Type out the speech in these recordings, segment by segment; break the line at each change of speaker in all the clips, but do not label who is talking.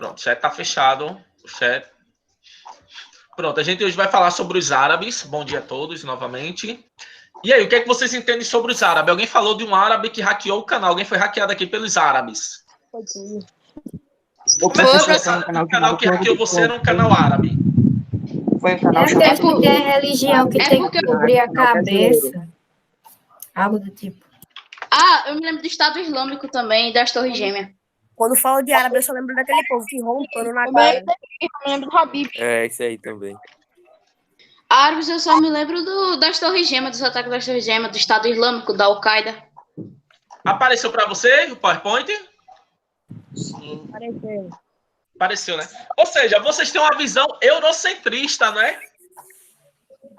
Pronto, o chat tá fechado. O chat. Pronto, a gente hoje vai falar sobre os árabes. Bom dia a todos, novamente. E aí, o que é que vocês entendem sobre os árabes? Alguém falou de um árabe que hackeou o canal. Alguém foi hackeado aqui pelos árabes.
O
canal que hackeou você era um canal árabe.
Foi um canal
Deve ter religião que tem que cobrir a cabeça. Algo do tipo.
Ah, eu me lembro do Estado Islâmico também, das Torres Gêmeas.
Quando falo de árabe, eu só lembro daquele povo que rompando na cara.
Eu me lembro do Habib.
É, isso aí também.
Árabes, eu só me lembro das Torres Gêmeas, dos ataques das Torres Gêmeas, do Estado Islâmico, da Al-Qaeda.
Apareceu para você o PowerPoint?
Sim.
Apareceu, né? Ou seja, vocês têm uma visão eurocentrista, né?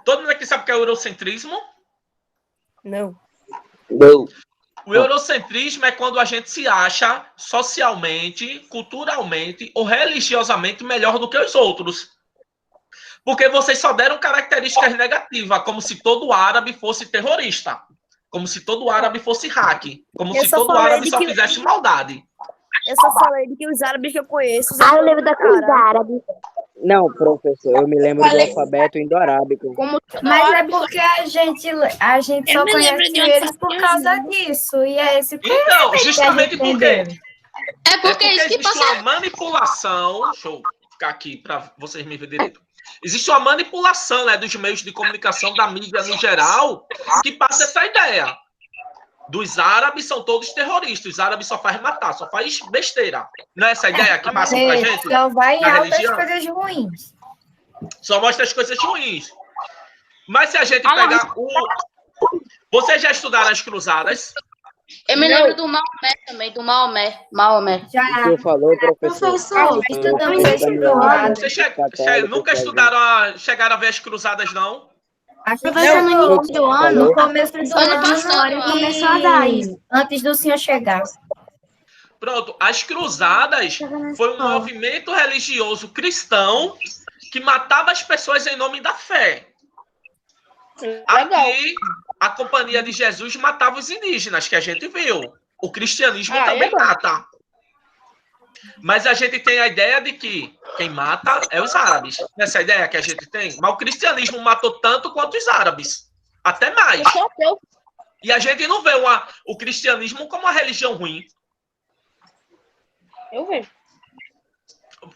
Todo mundo aqui sabe o que é eurocentrismo?
Não.
Não.
O eurocentrismo é quando a gente se acha socialmente, culturalmente ou religiosamente melhor do que os outros. Porque vocês só deram características negativas, como se todo árabe fosse terrorista, como se todo árabe fosse hack, como se todo árabe só fizesse maldade.
Eu só falei de que os árabes que eu conheço...
Ah, eu lembro da cruz árabe.
Não, professor, eu me lembro do alfabeto indo-arábico.
Mas é porque a gente só conhece eles por causa disso. E é esse
Então, justamente porque...
É porque é isso que
existe uma manipulação... Deixa eu ficar aqui para vocês me verem direito. Existe uma manipulação, né, dos meios de comunicação, da mídia no geral, que passa essa ideia. Dos árabes são todos terroristas. Os árabes só faz matar, só faz besteira. Não é essa ideia que passa pra gente?
Só vai em altas
religião?
coisas ruins.
Só mostra as coisas ruins. Mas se a gente pegar o... Vocês já estudaram as cruzadas?
Eu me lembro do Maomé também, do Maomé.
Já.
O senhor falou, professor?
Professor, estudamos as cruzadas.
Vocês nunca estudaram, chegaram a ver as cruzadas, não?
Professor, no início do ano, no começo do
Ano passado,
ano, começou a dar isso, antes do senhor chegar.
Pronto, as cruzadas foi um movimento religioso cristão que matava as pessoas em nome da fé. Aqui, a Companhia de Jesus matava os indígenas, que a gente viu. O cristianismo também mata. Mas a gente tem a ideia de que quem mata é os árabes. Essa ideia que a gente tem. Mas o cristianismo matou tanto quanto os árabes. Até mais. E a gente não vê o cristianismo como uma religião ruim.
Eu vejo.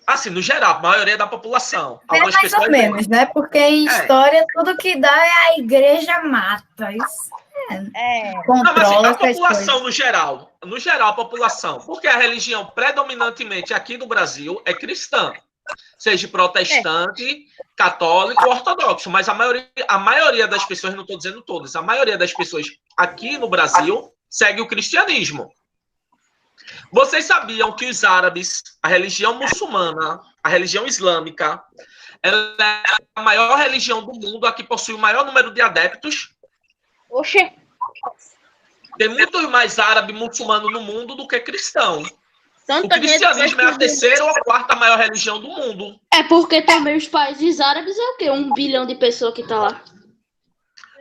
Assim, no geral, a maioria da população.
É mais ou menos, né? Porque em história, tudo que dá é a igreja mata. Isso controla
não, mas, assim, a
essas
população
coisas.
no geral, a população, porque a religião predominantemente aqui no Brasil é cristã, seja protestante, católico ou ortodoxo, mas a maioria das pessoas, não estou dizendo todas, a maioria das pessoas aqui no Brasil segue o cristianismo. Vocês sabiam que os árabes, a religião muçulmana, a religião islâmica, ela é a maior religião do mundo, a que possui o maior número de adeptos?
Oxê.
Tem muito mais árabe muçulmano no mundo do que cristão. O
Tanta
cristianismo é a terceira ou a quarta maior religião do mundo.
É porque também os países árabes é o quê? 1 bilhão de pessoas que tá lá.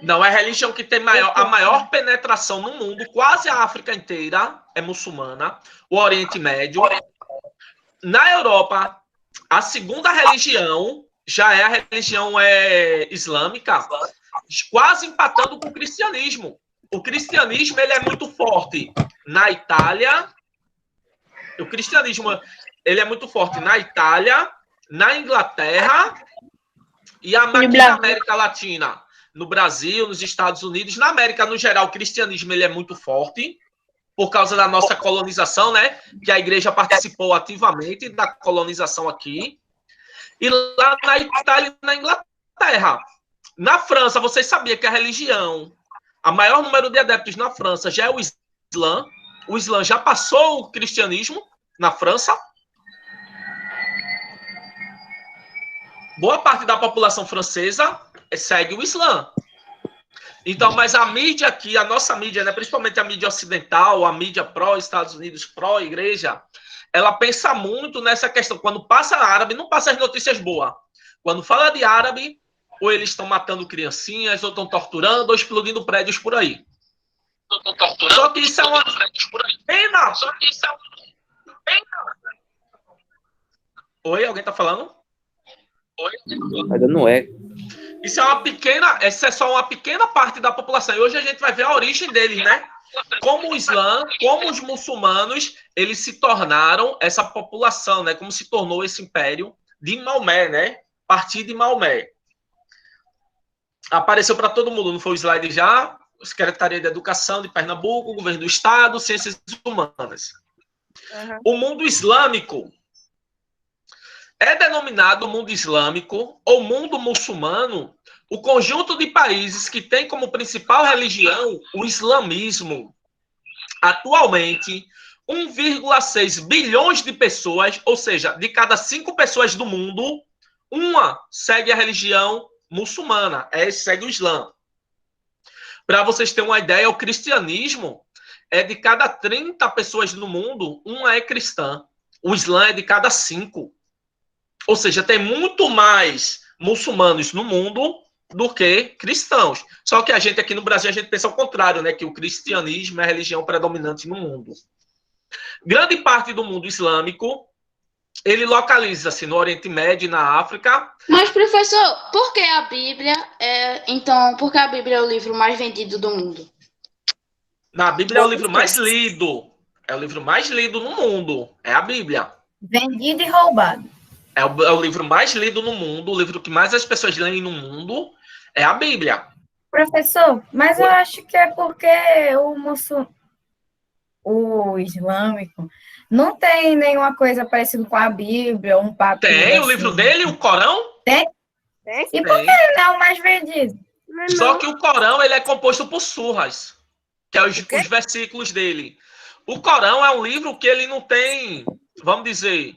Não, é a religião que tem a maior penetração no mundo. Quase a África inteira é muçulmana. O Oriente Médio. Na Europa, a segunda religião já é a religião islâmica, quase empatando com o cristianismo. O cristianismo ele é muito forte na Itália. O cristianismo ele é muito forte na Itália, na Inglaterra e aqui na América Latina. No Brasil, nos Estados Unidos, na América, no geral, o cristianismo ele é muito forte por causa da nossa colonização, né? Que a igreja participou ativamente da colonização aqui. E lá na Itália e na Inglaterra. Na França, vocês sabiam que a religião, a maior número de adeptos na França já é o Islã. O Islã já passou o cristianismo na França. Boa parte da população francesa segue o Islã. Então, mas a mídia aqui, a nossa mídia, né, principalmente a mídia ocidental, a mídia pró-Estados Unidos, pró-igreja, ela pensa muito nessa questão. Quando passa árabe, não passa as notícias boas. Quando fala de árabe, ou eles estão matando criancinhas, ou estão torturando, ou explodindo prédios por aí. Só que isso é uma pena. Oi, alguém tá falando?
Tá dando eco.
Essa é só uma pequena parte da população. E hoje a gente vai ver a origem deles, né? Como o Islã, como os muçulmanos, eles se tornaram essa população, né? Como se tornou esse império de Maomé, né? A partir de Maomé. Apareceu para todo mundo, não foi o slide já? Secretaria de Educação de Pernambuco, Governo do Estado, Ciências Humanas.
Uhum.
O mundo islâmico é denominado mundo islâmico ou mundo muçulmano o conjunto de países que tem como principal religião o islamismo. Atualmente, 1,6 bilhões de pessoas, ou seja, de cada 5 pessoas do mundo, uma segue a religião muçulmana, segue o Islã. Para vocês terem uma ideia, o cristianismo é de cada 30 pessoas no mundo, uma é cristã. O Islã é de cada 5. Ou seja, tem muito mais muçulmanos no mundo do que cristãos. Só que a gente aqui no Brasil, a gente pensa ao contrário, né? Que o cristianismo é a religião predominante no mundo. Grande parte do mundo islâmico, ele localiza-se no Oriente Médio e na África.
Mas, professor, por que a Bíblia por que a Bíblia é o livro mais vendido do mundo?
Na Bíblia é o livro mais lido. É o livro mais lido no mundo. É a Bíblia.
Vendido e roubado.
É o livro mais lido no mundo, o livro que mais as pessoas leem no mundo é a Bíblia.
Professor, mas eu acho que é porque o islâmico não tem nenhuma coisa parecida com a Bíblia, um papel.
Tem o livro dele, o Corão?
Tem? E por que ele não é o mais vendido?
Só que o Corão ele é composto por surras, que é os versículos dele. O Corão é um livro que ele não tem, vamos dizer,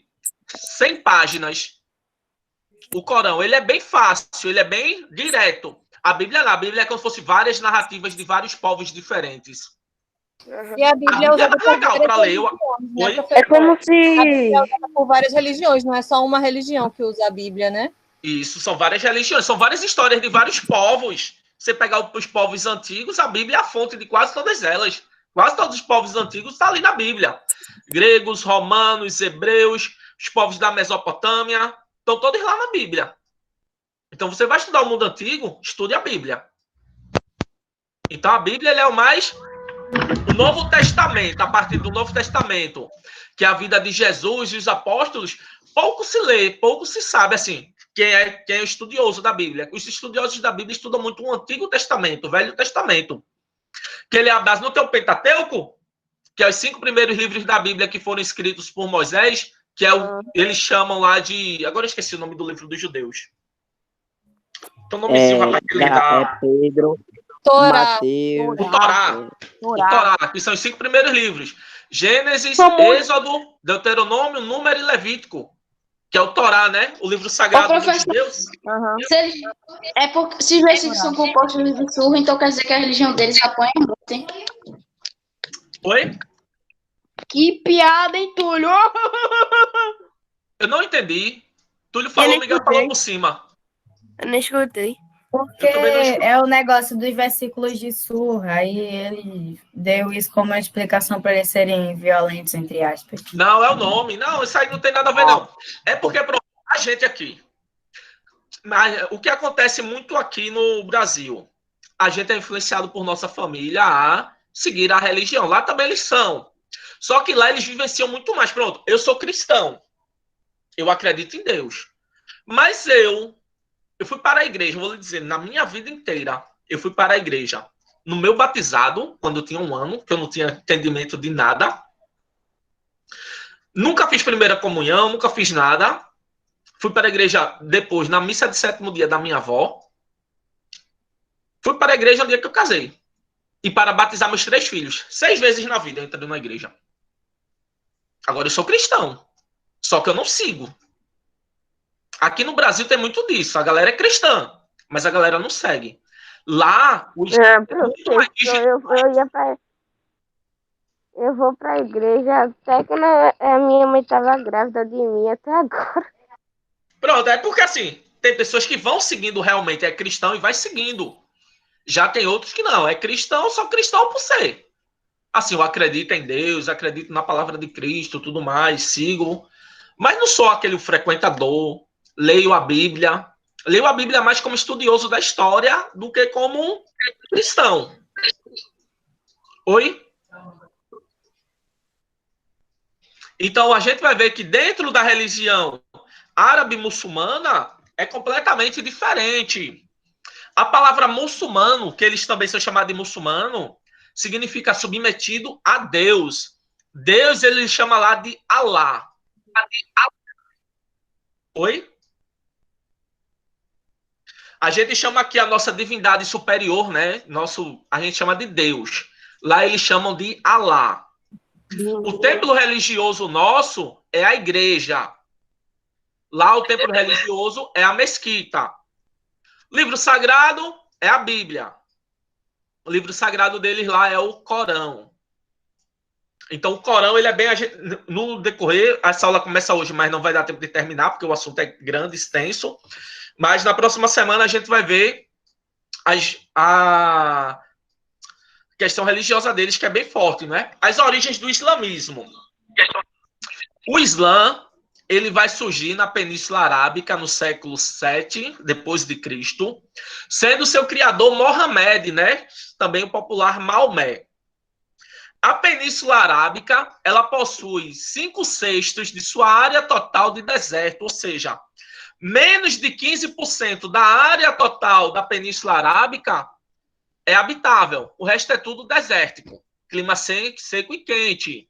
100 páginas. O Corão, ele é bem fácil, ele é bem direto. A Bíblia é como se fosse várias narrativas de vários povos diferentes.
E a Bíblia é usada por
legal para ler.
né,
É como se...
A Bíblia é usada por várias religiões, não é só uma religião que usa a Bíblia, né?
Isso, são várias religiões, são várias histórias de vários povos. Você pegar os povos antigos, a Bíblia é a fonte de quase todas elas. Quase todos os povos antigos estão ali na Bíblia. Gregos, romanos, hebreus, os povos da Mesopotâmia, estão todos lá na Bíblia. Então, você vai estudar o mundo antigo, estude a Bíblia. Então, a Bíblia é o mais... O Novo Testamento, a partir do Novo Testamento, que é a vida de Jesus e os apóstolos, pouco se lê, pouco se sabe, assim, quem é estudioso da Bíblia. Os estudiosos da Bíblia estudam muito o Antigo Testamento, o Velho Testamento. Que ele é a base, não tem o Pentateuco? Que é os 5 primeiros livros da Bíblia que foram escritos por Moisés, que é eles chamam lá de... Agora eu esqueci o nome do livro dos judeus. Então, o nomezinho, rapaz, que ele dá...
É Pedro,
Torá.
Mateus...
O Torá, que são os 5 primeiros livros. Gênesis, Êxodo, Deuteronômio, Número e Levítico. Que é o Torá, né? O livro sagrado dos judeus.
Se os versículos são compostos de surra, então quer dizer que a religião deles apanha muito, hein?
Oi?
Que piada, hein, Túlio?
Eu não entendi. Túlio falou, Miguel falou por cima.
Eu nem escutei.
Porque é o negócio dos versículos de surra, aí ele deu isso como uma explicação para eles serem violentos, entre aspas.
Não, é o nome. Não, isso aí não tem nada a ver, não. É porque pronto, a gente aqui. Mas o que acontece muito aqui no Brasil? A gente é influenciado por nossa família a seguir a religião. Lá também eles são. Só que lá eles vivenciam muito mais. Pronto, eu sou cristão. Eu acredito em Deus. Mas eu fui para a igreja, vou lhe dizer, na minha vida inteira, eu fui para a igreja. No meu batizado, quando eu tinha 1 ano, que eu não tinha entendimento de nada. Nunca fiz primeira comunhão, nunca fiz nada. Fui para a igreja depois, na missa de 7º dia da minha avó. Fui para a igreja no dia que eu casei. E para batizar meus 3 filhos. 6 vezes na vida eu entrei na igreja. Agora eu sou cristão. Só que eu não sigo. Aqui no Brasil tem muito disso. A galera é cristã, mas a galera não segue. Lá,
eu vou pra igreja até que a minha mãe estava grávida de mim até agora.
Pronto, é porque assim, tem pessoas que vão seguindo realmente, é cristão e vai seguindo. Já tem outros que não, é cristão, só cristão por ser. Assim, eu acredito em Deus, acredito na palavra de Cristo, tudo mais, sigo. Mas não sou aquele frequentador, leio a Bíblia. Leio a Bíblia mais como estudioso da história do que como cristão. Oi? Então, a gente vai ver que dentro da religião árabe-muçulmana é completamente diferente. A palavra muçulmano, que eles também são chamados de muçulmano, significa submetido a Deus. Deus, ele chama lá de Alá. Oi? A gente chama aqui a nossa divindade superior, né? A gente chama de Deus. Lá eles chamam de Alá. O templo religioso nosso é a igreja. Lá o templo religioso é a mesquita. O livro sagrado é a Bíblia. O livro sagrado deles lá é o Corão. Então o Corão, ele é bem... No decorrer, essa aula começa hoje, mas não vai dar tempo de terminar, porque o assunto é grande, extenso. Mas na próxima semana a gente vai ver a questão religiosa deles, que é bem forte, né? As origens do islamismo. O Islã, ele vai surgir na Península Arábica no século VII, depois de Cristo, sendo seu criador Mohamed, né? Também o popular Maomé. A Península Arábica, ela possui 5/6 de sua área total de deserto, ou seja, menos de 15% da área total da Península Arábica é habitável. O resto é tudo desértico. Clima seco e quente.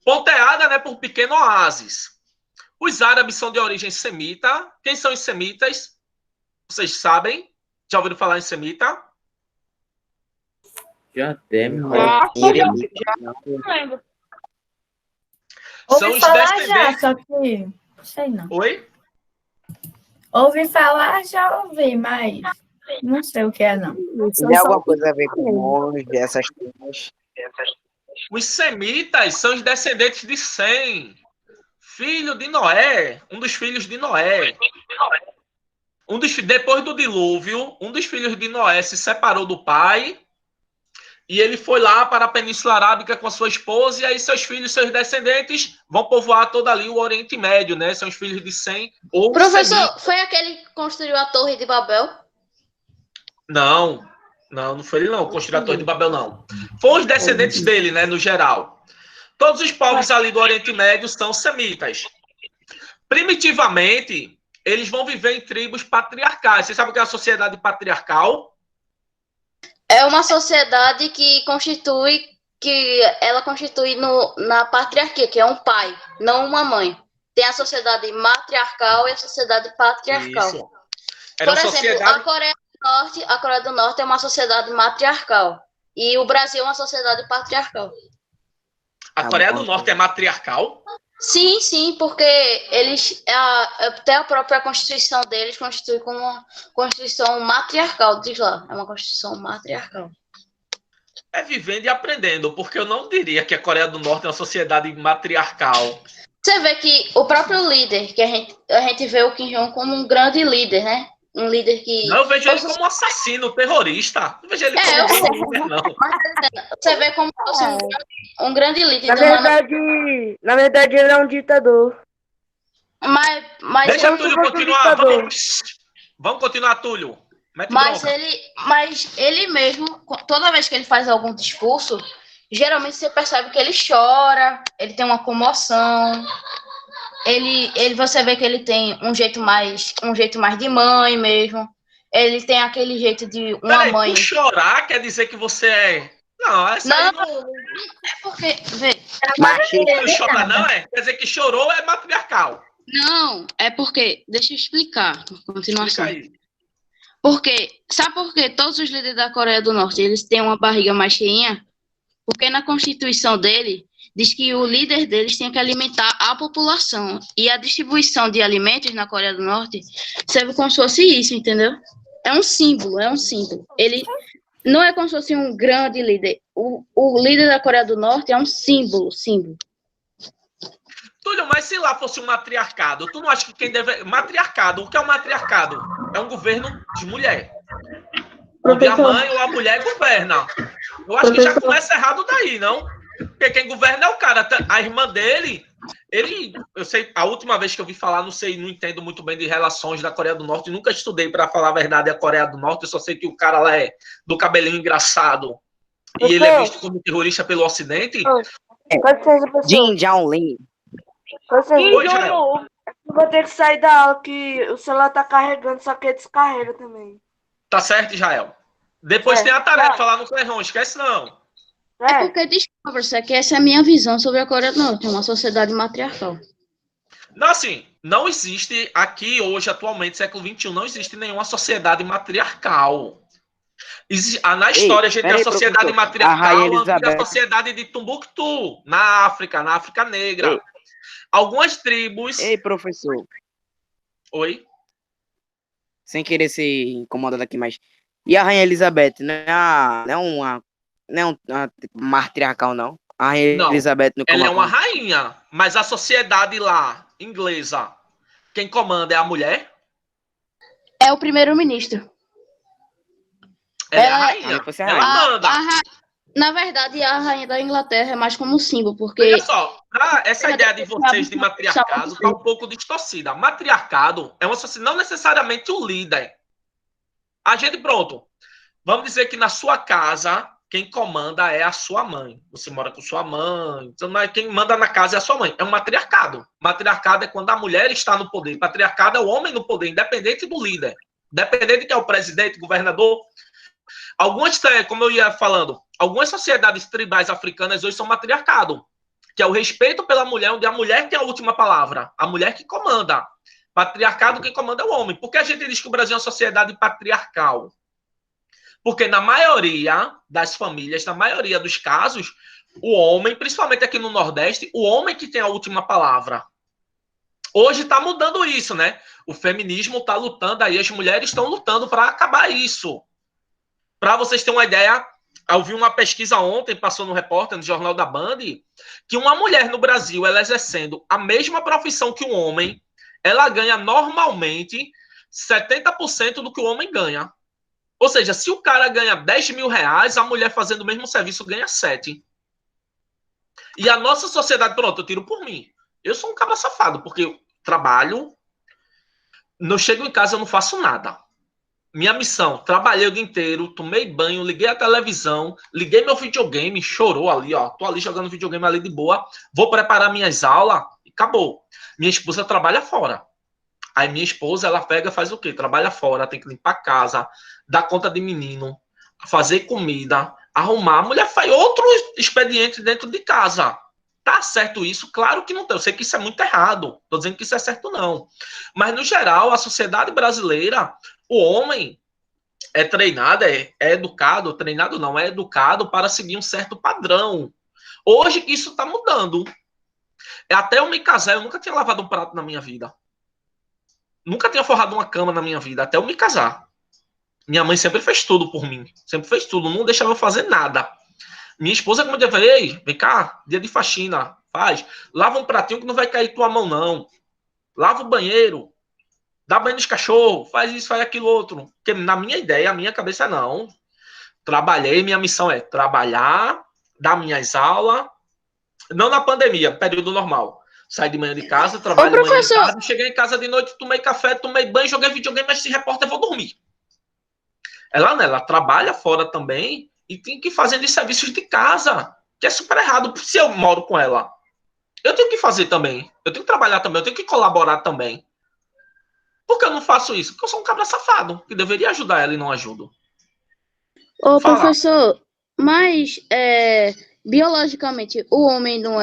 Ponteada, né, por pequenos oásis. Os árabes são de origem semita. Quem são os semitas? Vocês sabem? Já ouviram falar em semita?
Já temos.
Não lembro.
São
Ouvi
os
falar já,
descendentes...
só que... Não sei não.
Oi?
Ouvi falar, já ouvi, mas não sei o que é, não.
Tem alguma coisa a ver com monge, essas coisas?
Os semitas são os descendentes de Sem, filho de Noé, um dos filhos de Noé. Depois do dilúvio, um dos filhos de Noé se separou do pai e ele foi lá para a Península Arábica com a sua esposa, e aí seus filhos, seus descendentes, vão povoar todo ali o Oriente Médio, né? São os filhos de Sem ou
Professor,
Semita.
foi aquele que construiu a Torre de Babel?
Não foi ele não, construiu a Torre de Babel, não. Foram os descendentes dele, né, no geral. Todos os povos ali do Oriente Médio são semitas. Primitivamente, eles vão viver em tribos patriarcais. Você sabe o que é a sociedade patriarcal?
É uma sociedade que ela constitui na patriarquia, que é um pai, não uma mãe. Tem a sociedade matriarcal e a sociedade patriarcal.
Isso. Era
Por
uma
exemplo,
sociedade...
a Coreia do Norte é uma sociedade matriarcal e o Brasil é uma sociedade patriarcal.
A Coreia do Norte é matriarcal?
Sim, porque eles, até a própria Constituição deles constitui como uma Constituição matriarcal, diz lá, é uma Constituição matriarcal.
É vivendo e aprendendo, porque eu não diria que a Coreia do Norte é uma sociedade matriarcal.
Você vê que o próprio líder, que a gente vê o Kim Jong como um grande líder, né? Um líder que...
Não, eu vejo ele como um assassino, terrorista. Não vejo ele como um líder, não.
Você vê como fosse um grande líder.
Na verdade, ele é um ditador.
Mas
Deixa Túlio continuar. Vamos continuar, Túlio.
Mas ele mesmo, toda vez que ele faz algum discurso, geralmente você percebe que ele chora, ele tem uma comoção. Você vê que ele tem um jeito mais de mãe mesmo. Ele tem aquele jeito de uma mãe.
Por chorar quer dizer que você é... Não, essa aí não...
É porque, vê.
Não chora, não é? Quer dizer que chorou é matriarcal.
Não, é porque, deixa eu explicar, continuação.
Explica aí.
Porque, sabe por que todos os líderes da Coreia do Norte, eles têm uma barriga mais cheinha? Porque na Constituição dele, diz que o líder deles tem que alimentar a população. E a distribuição de alimentos na Coreia do Norte serve como se fosse isso, entendeu? É um símbolo. Ele não é como se fosse um grande líder. O líder da Coreia do Norte é um símbolo.
Túlio, mas se lá fosse um matriarcado, tu não acha que quem deve... Matriarcado, o que é um matriarcado? É um governo de mulher. Onde a mãe ou a mulher governa. Eu acho que já começa errado daí, não? Porque quem governa é o cara. A irmã dele eu sei, a última vez que eu vi falar, não entendo muito bem de relações da Coreia do Norte, nunca estudei, para falar a verdade, a Coreia do Norte, eu só sei que o cara lá é do cabelinho engraçado e ele é visto como terrorista pelo Ocidente.
Com licença, professor.
Jin Jiaolin.
Com licença.
Oi, Jael.
Eu vou ter que sair da aula que o celular tá carregando, só que descarrega também.
Tá certo, Israel? Depois tem a tarefa lá no Clerron, esquece não.
É porque, desculpa, professor, que essa é a minha visão sobre a Coreia do Norte, é uma sociedade matriarcal.
Não, assim, não existe aqui hoje, atualmente, século XXI, não existe nenhuma sociedade matriarcal. Na história, a gente tem a sociedade matriarcal, a antiga sociedade de Tumbuktu, na África Negra. Algumas tribos...
Ei, professor.
Oi?
Sem querer ser incomodado aqui, mas... E a Rainha Elizabeth? Não é uma matriarcal, não? A Rainha Elizabeth não
ela é uma rainha, mas a sociedade lá, inglesa, quem comanda é a mulher?
É o primeiro-ministro.
Ela é a rainha. Ela manda.
Na verdade, a rainha da Inglaterra é mais como símbolo, porque...
Olha só, essa ideia de vocês de matriarcado está um pouco distorcida. Matriarcado é uma sociedade, não necessariamente o líder. A gente, pronto, vamos dizer que na sua casa, quem comanda é a sua mãe. Você mora com sua mãe, então quem manda na casa é a sua mãe. É um matriarcado. Matriarcado é quando a mulher está no poder. Patriarcado é o homem no poder, independente do líder. Independente de quem é o presidente, governador... Algumas, como eu ia falando, algumas sociedades tribais africanas hoje são matriarcado, que é o respeito pela mulher, onde a mulher tem a última palavra, a mulher que comanda. Patriarcado, quem comanda é o homem. Por que a gente diz que o Brasil é uma sociedade patriarcal? Porque na maioria das famílias, na maioria dos casos, o homem, principalmente aqui no Nordeste, o homem que tem a última palavra. Hoje está mudando isso, né? O feminismo está lutando, aí as mulheres estão lutando para acabar isso. Para vocês terem uma ideia, eu vi uma pesquisa ontem, passou no Repórter, no Jornal da Band, que uma mulher no Brasil, ela exercendo a mesma profissão que um homem, ela ganha normalmente 70% do que o homem ganha. Ou seja, se o cara ganha 10 mil reais, a mulher fazendo o mesmo serviço ganha 7. E a nossa sociedade, pronto, eu tiro por mim. Eu sou um cabra safado, porque eu trabalho, não chego em casa, eu não faço nada. Minha missão, trabalhei o dia inteiro, tomei banho, liguei a televisão, liguei meu videogame, chorou ali, ó. Tô ali jogando videogame ali de boa, vou preparar minhas aulas e acabou. Minha esposa trabalha fora. Aí minha esposa, ela pega e faz o quê? Trabalha fora, tem que limpar a casa, dar conta de menino, fazer comida, arrumar. A mulher faz outro expediente dentro de casa. Tá certo isso? Claro que não tem. Eu sei que isso é muito errado. Tô dizendo que isso é certo, não. Mas, no geral, a sociedade brasileira... O homem é treinado, é educado, treinado não, é educado para seguir um certo padrão. Hoje isso está mudando. Até eu me casar, eu nunca tinha lavado um prato na minha vida. Nunca tinha forrado uma cama na minha vida, até eu me casar. Minha mãe sempre fez tudo por mim, sempre fez tudo, não deixava eu fazer nada. Minha esposa, como eu disse, ei, vem cá, dia de faxina, faz. Lava um pratinho que não vai cair tua mão, não. Lava o banheiro. Dá banho nos cachorros, faz isso, faz aquilo outro. Porque na minha ideia, a minha cabeça não. Trabalhei, minha missão é trabalhar, dar minhas aulas. Não na pandemia, período normal. Saí de manhã de casa, trabalho de manhã de tarde, cheguei em casa de noite, tomei café, tomei banho, joguei videogame, mas se repórter, eu vou dormir. Ela trabalha fora também e tem que ir fazendo os serviços de casa, que é super errado se eu moro com ela. Eu tenho que fazer também. Eu tenho que trabalhar também, eu tenho que colaborar também. Por que eu não faço isso? Porque eu sou um cabra safado, que deveria ajudar ela e não ajudo.
Ô, professor, mas biologicamente o homem não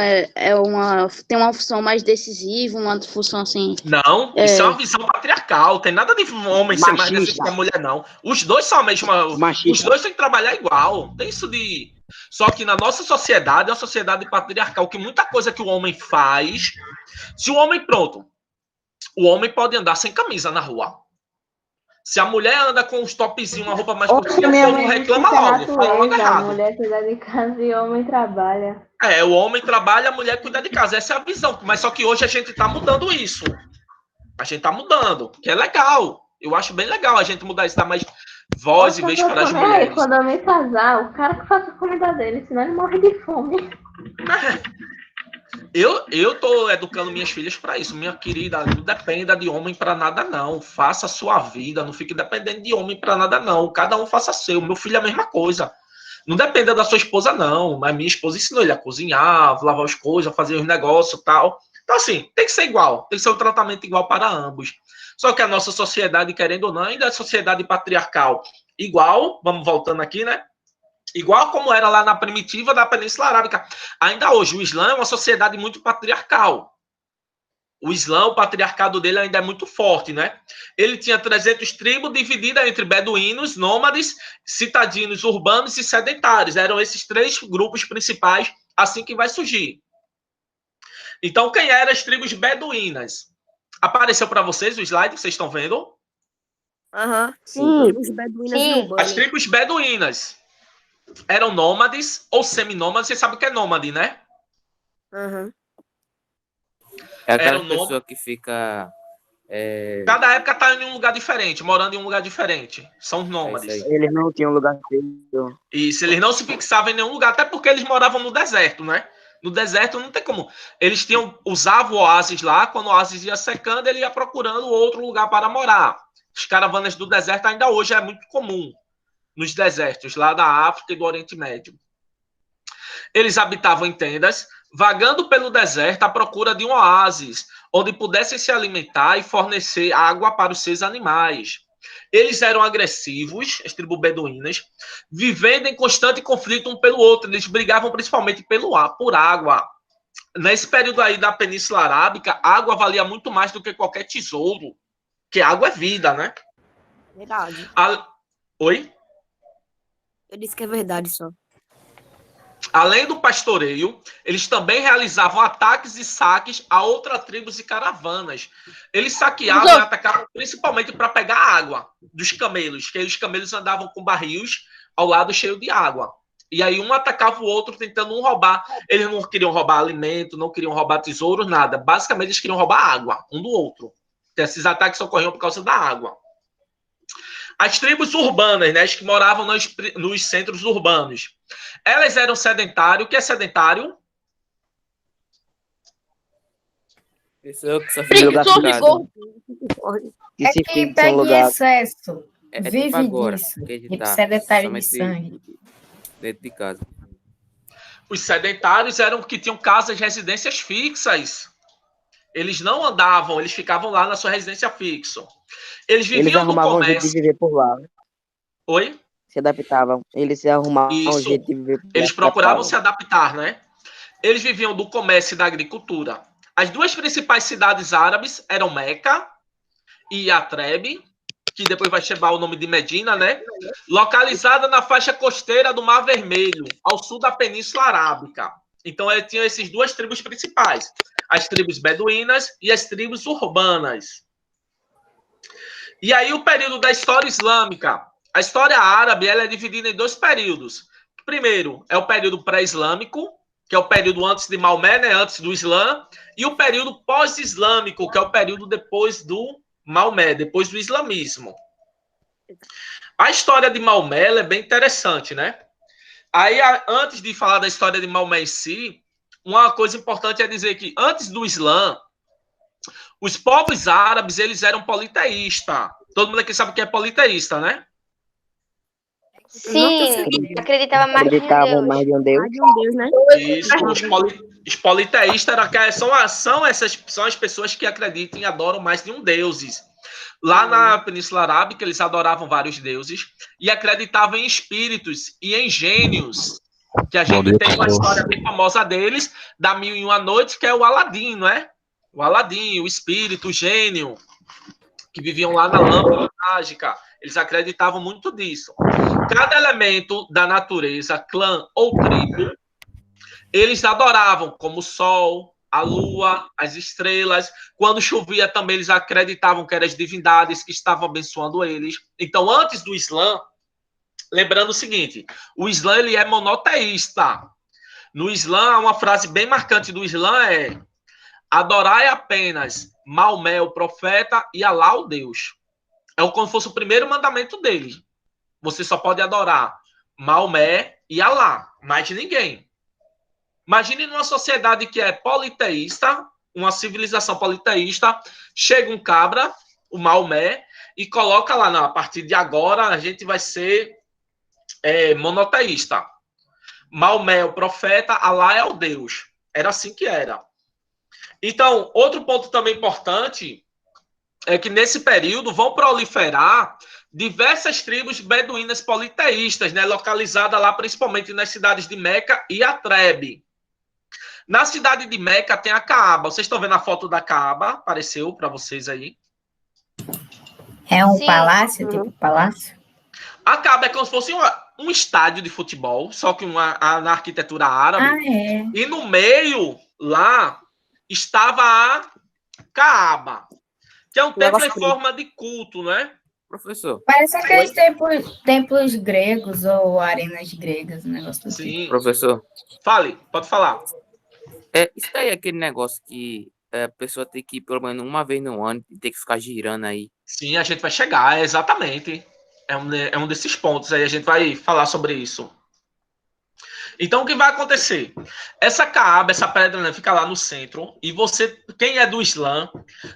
tem uma função mais decisiva, uma função assim...
Não, isso é uma visão patriarcal, tem nada de homem ser mais decisivo que a mulher, não. Os dois são a mesma... Os dois têm que trabalhar igual, tem isso de... Só que na nossa sociedade, é uma sociedade patriarcal, que muita coisa que o homem faz... Se o homem, pronto... O homem pode andar sem camisa na rua. Se a mulher anda com uns topzinhos, uma roupa mais curtinha, o povo reclama logo. Fala logo errado.
A mulher cuida de casa e o homem trabalha.
O homem trabalha, a mulher cuida de casa. Essa é a visão. Mas só que hoje a gente está mudando isso. A gente está mudando, que é legal. Eu acho bem legal a gente mudar isso, dar mais voz e vez para as mulheres.
Quando eu me casar, o cara que faz a comida dele, senão ele morre de fome.
Eu tô educando minhas filhas para isso, minha querida. Não dependa de homem para nada, não. Faça a sua vida, não fique dependendo de homem para nada, não. Cada um faça seu. Meu filho é a mesma coisa. Não dependa da sua esposa, não. Mas minha esposa ensinou ele a cozinhar, lavar as coisas, fazer os negócios e tal. Então, assim, tem que ser igual. Tem que ser um tratamento igual para ambos. Só que a nossa sociedade, querendo ou não, ainda é sociedade patriarcal. Igual, vamos voltando aqui, né? Igual como era lá na primitiva da Península Arábica. Ainda hoje, o Islã é uma sociedade muito patriarcal. O Islã, o patriarcado dele ainda é muito forte, né? Ele tinha 300 tribos divididas entre beduínos, nômades, citadinos, urbanos e sedentários. Eram esses 3 grupos principais, assim que vai surgir. Então, quem eram as tribos beduínas? Apareceu para vocês o slide que vocês estão vendo?
Aham.
Sim.
Tribos beduínas e
Sim.
urbanas.
As tribos beduínas eram nômades ou seminômades. Você sabe o que é nômade, né?
Aham.
É aquela
Era o nome.
pessoa que fica.
Cada época está em um lugar diferente, morando em um lugar diferente. São os
É
nômades.
isso aí.
Eles não tinham lugar feito.
Isso, eles não se fixavam em nenhum lugar, até porque eles moravam no deserto, né? No deserto não tem como. Eles usavam o oásis lá, quando o oásis ia secando, ele ia procurando outro lugar para morar. As caravanas do deserto ainda hoje é muito comum nos desertos, lá da África e do Oriente Médio. Eles habitavam em tendas, vagando pelo deserto à procura de um oásis, onde pudessem se alimentar e fornecer água para os seus animais. Eles eram agressivos, as tribos beduínas, vivendo em constante conflito um pelo outro. Eles brigavam principalmente por água. Nesse período aí da Península Arábica, água valia muito mais do que qualquer tesouro, porque água é vida, né?
Verdade.
Oi?
Eu disse que é verdade só.
Além do pastoreio, eles também realizavam ataques e saques a outras tribos e caravanas. Eles saqueavam e atacavam principalmente para pegar água dos camelos, que os camelos andavam com barris ao lado cheio de água. E aí um atacava o outro tentando roubar. Eles não queriam roubar alimento, não queriam roubar tesouros, nada. Basicamente, eles queriam roubar água um do outro. Então, esses ataques ocorriam por causa da água. As tribos urbanas, né, as que moravam nos centros urbanos, elas eram sedentários. O que é sedentário?
Pessoa que só fica
Lugar
ficado.
É que pega em excesso.
É
Vive
tipo agora,
disso.
que a gente
Tipo
tá
sedentário de
somente
sangue.
dentro de casa.
Os sedentários eram que tinham casas, residências fixas. Eles não andavam, eles ficavam lá na sua residência fixa. Eles
Eles
viviam do
arrumavam um jeito de
comércio.
viver por lá.
Oi?
Se adaptavam. Eles se arrumavam um
Isso.
jeito de viver por lá.
Eles procuravam se adaptar, né? Eles viviam do comércio e da agricultura. As 2 principais cidades árabes eram Meca e Yatreb, que depois vai chamar o nome de Medina, né? Localizada na faixa costeira do Mar Vermelho, ao sul da Península Arábica. Então, tinham essas 2 tribos principais, as tribos beduínas e as tribos urbanas. E aí, o período da história islâmica. A história árabe ela é dividida em 2 períodos. Primeiro, é o período pré-islâmico, que é o período antes de Maomé, né, antes do Islã, e o período pós-islâmico, que é o período depois do Maomé, depois do islamismo. A história de Maomé é bem interessante, né? Aí, antes de falar da história de Maomé em si, uma coisa importante é dizer que antes do Islã, os povos árabes eles eram politeístas. Todo mundo aqui sabe o que é politeísta, né?
Sim, acreditava mais em
Acreditavam
Deus.
mais de um Deus.
Mais de um Deus, né?
Isso, os politeístas são as pessoas que acreditam e adoram mais de um deuses. Lá na Península Arábica, eles adoravam vários deuses e acreditavam em espíritos e em gênios. Que a gente tem uma história bem famosa deles, da 1001 Noites, que é o Aladim, não é? O Aladim, o espírito, o gênio, que viviam lá na lâmpada mágica. Eles acreditavam muito disso. Cada elemento da natureza, clã ou tribo, eles adoravam, como o sol, a lua, as estrelas. Quando chovia também, eles acreditavam que eram as divindades que estavam abençoando eles. Então, antes do Islã, lembrando o seguinte, o Islã ele é monoteísta. No Islã, uma frase bem marcante do Islã é: adorai apenas Maomé, o profeta, e Alá, o Deus. É como se fosse o primeiro mandamento dele. Você só pode adorar Maomé e Alá, mais ninguém. Imagine numa sociedade que é politeísta, uma civilização politeísta, chega um cabra, o Maomé, e coloca lá, não, a partir de agora a gente vai ser monoteísta. Maomé é o profeta, Alá é o Deus. Era assim que era. Então, outro ponto também importante é que nesse período vão proliferar diversas tribos beduínas politeístas, né, localizadas lá principalmente nas cidades de Meca e Atrebe. Na cidade de Meca tem a Caaba. Vocês estão vendo a foto da Caaba? Apareceu para vocês aí?
É um
Sim.
palácio, tipo palácio?
A Caaba é como se fosse um estádio de futebol, só que na arquitetura árabe.
Ah, é.
E no meio, lá, estava a Caaba, que é um templo em forma de culto, né?
Professor,
Parece aqueles templos gregos ou arenas gregas, um negócio do tipo.
Sim.
professor,
Fale, pode falar.
isso daí é aquele negócio que a pessoa tem que ir pelo menos uma vez no ano e tem que ficar girando aí.
Sim, a gente vai chegar, exatamente. É um desses pontos aí, a gente vai falar sobre isso. Então, o que vai acontecer? Essa Caaba, essa pedra, né, fica lá no centro, e você, quem é do Islã,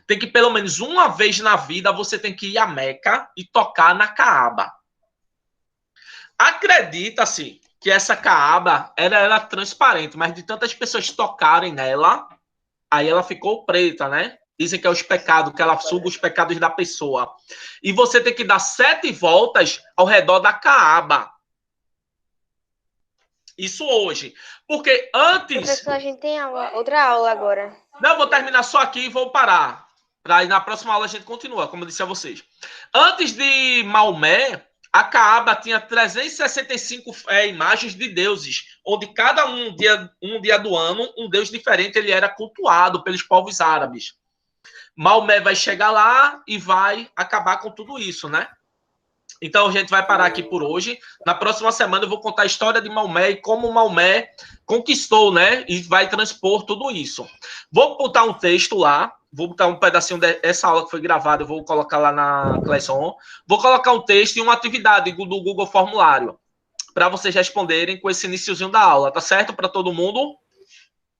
tem que pelo menos uma vez na vida, você tem que ir a Meca e tocar na Caaba. Acredita-se que essa Caaba era transparente, mas de tantas pessoas tocarem nela, aí ela ficou preta, né? Dizem que é os pecados, que ela suga os pecados da pessoa. E você tem que dar 7 voltas ao redor da Caaba. Isso hoje. Porque antes...
Professor, a gente tem outra aula agora.
Não, eu vou terminar só aqui e vou parar. Para na próxima aula a gente continua, como eu disse a vocês. Antes de Maomé, a Caaba tinha 365 imagens de deuses, onde cada um dia do ano, um deus diferente, ele era cultuado pelos povos árabes. Maomé vai chegar lá e vai acabar com tudo isso, né? Então a gente vai parar aqui por hoje. Na próxima semana eu vou contar a história de Maomé e como Maomé conquistou, né? E vai transpor tudo isso. Vou botar um texto lá, vou botar um pedacinho dessa aula que foi gravada, eu vou colocar lá na Classroom. Vou colocar um texto e uma atividade do Google Formulário para vocês responderem com esse iniciozinho da aula, tá certo? Para todo mundo?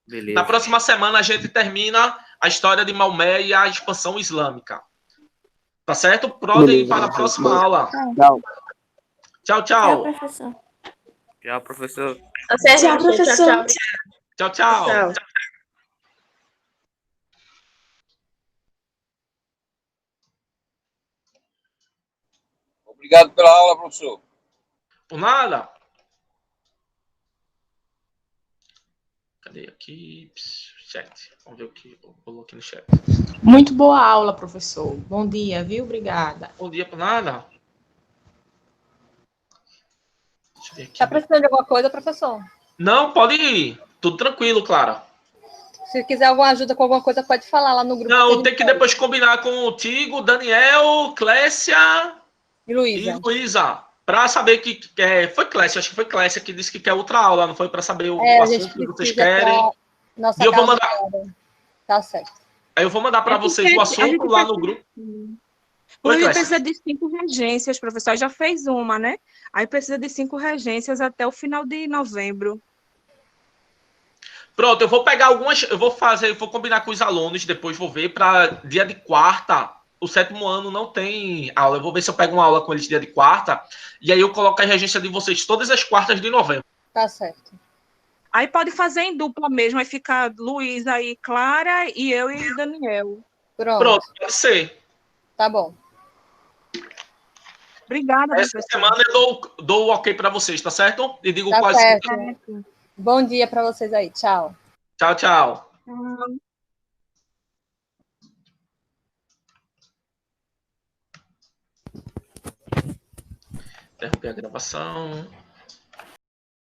Beleza.
Na próxima semana a gente termina a história de Maomé e a expansão islâmica. Tá certo? Podem ir para a próxima aula.
Tchau.
Tchau, tchau.
Professor.
Tchau, professor.
Tchau, professor.
Tchau, tchau.
Obrigado pela aula, professor.
Por nada. Cadê aqui? Chat. Vamos ver o que eu coloquei no chat.
Muito boa aula, professor. Bom dia, viu? Obrigada.
Bom dia, por nada. Deixa eu ver aqui.
Tá precisando de alguma coisa, professor?
Não, pode ir. Tudo tranquilo, Clara.
Se quiser alguma ajuda com alguma coisa, pode falar lá no grupo.
Não, tem que depois combinar com o Tigo, Daniel, Clécia
E Luísa.
e Luísa. Para saber que foi Clécia, acho que foi Clécia que disse que quer outra aula, não foi? Para saber o
A gente
assunto que vocês
precisa
querem.
pra nossa
E eu vou
casa
mandar.
toda. Tá certo.
Aí eu vou mandar para vocês o assunto lá no grupo.
O
Oi,
Luiz
Clécia.
precisa de 5 regências, professor. Já fez uma, né? Aí precisa de 5 regências até o final de novembro.
Pronto, eu vou pegar algumas. Eu vou combinar com os alunos, depois vou ver para dia de quarta. O 7º ano não tem aula. Eu vou ver se eu pego uma aula com eles dia de quarta. E aí eu coloco a regência de vocês todas as quartas de novembro.
Tá certo.
Aí pode fazer em dupla mesmo. Aí fica Luiz aí, Clara e eu e Daniel.
Pronto, pode ser.
Tá bom.
Obrigada,
Essa
professor.
semana eu dou o ok para vocês, tá certo? E digo
Tá
quais.
certo. Bom dia para vocês aí. Tchau.
Tchau, tchau. Interromper a gravação.